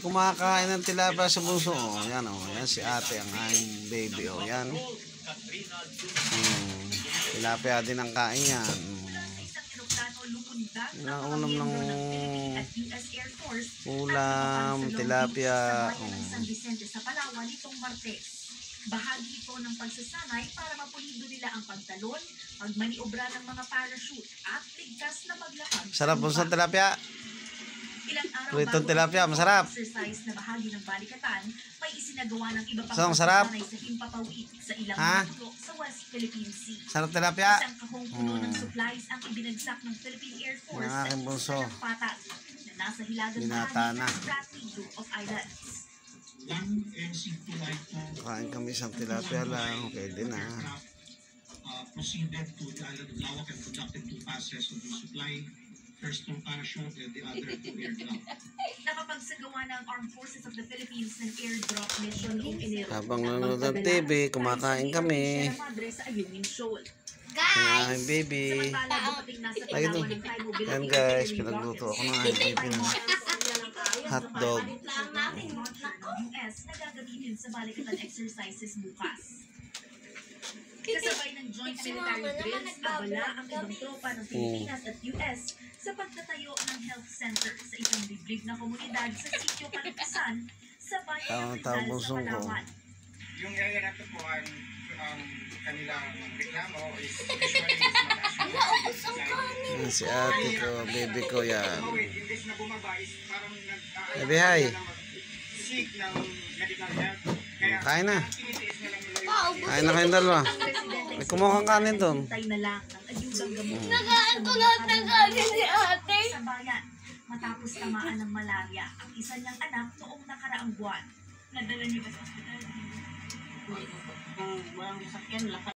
Kumakain ng tilapia sa bunso. Oh, yan oh. Yan si ate ang aking baby. Oh, yan. Tilapia din ang kain yan. Ulam ng ulam, tilapia. Bahagi ito ng pagsasanay para mapulido nila ang pagtalon, pagmaniobra ng mga parachute at ligtas na maglakad. Sarap po sa tilapia. Ilang araw Pritong tilapia, masarap. Exercise na bahagi ng balikatan, may isinagawa ng iba pang pagsasanay sa Himpapawid sa ilang pulo sa West Philippine Sea. Sarap tilapia. Isang kahong puno ng supplies ang ibinagsak ng Philippine Air Force sa bunso ng Patag na nasa hilagang binata na. ng Spratly Group of Islands. Kain kami isang tilapia lang. Okay din ah. Proceeded to the island of Lawak and conducted 2 passes of the supply. First to parachute and the other to airdrop. Nakapagsagawa ng Armed Forces of the Philippines ng airdrop mission noong Enero. Habang nanonood ng TV, kumakain kami. Ay, baby. Yan guys, pinagluto ako ng aking baby na hotdog. US na gagamitin sa balikatan exercises bukas. Kasabay ng joint military drills, abala ang ibang tropa ng Pilipinas at US sa pagtatayo ng health center sa isang liblib na komunidad sa sitio Palipasan sa bayan ng Rizal sa Palawan. Yung area na ito po ang kanilang reklamo is usually is mataas. Si ate ko, baby ko yan. Imbes na bumaba is parang Baby, hi. seek ng medical help. Kain na. Kain na kayong dalawa. May kumuha kang kanin doon. Nagaan ko lahat ng kanin ni ate. Sa bayan, matapos tamaan ng malaria ang isa niyang anak noong nakaraang buwan. Nadala niyo ba sa ospital? Walang sakyan,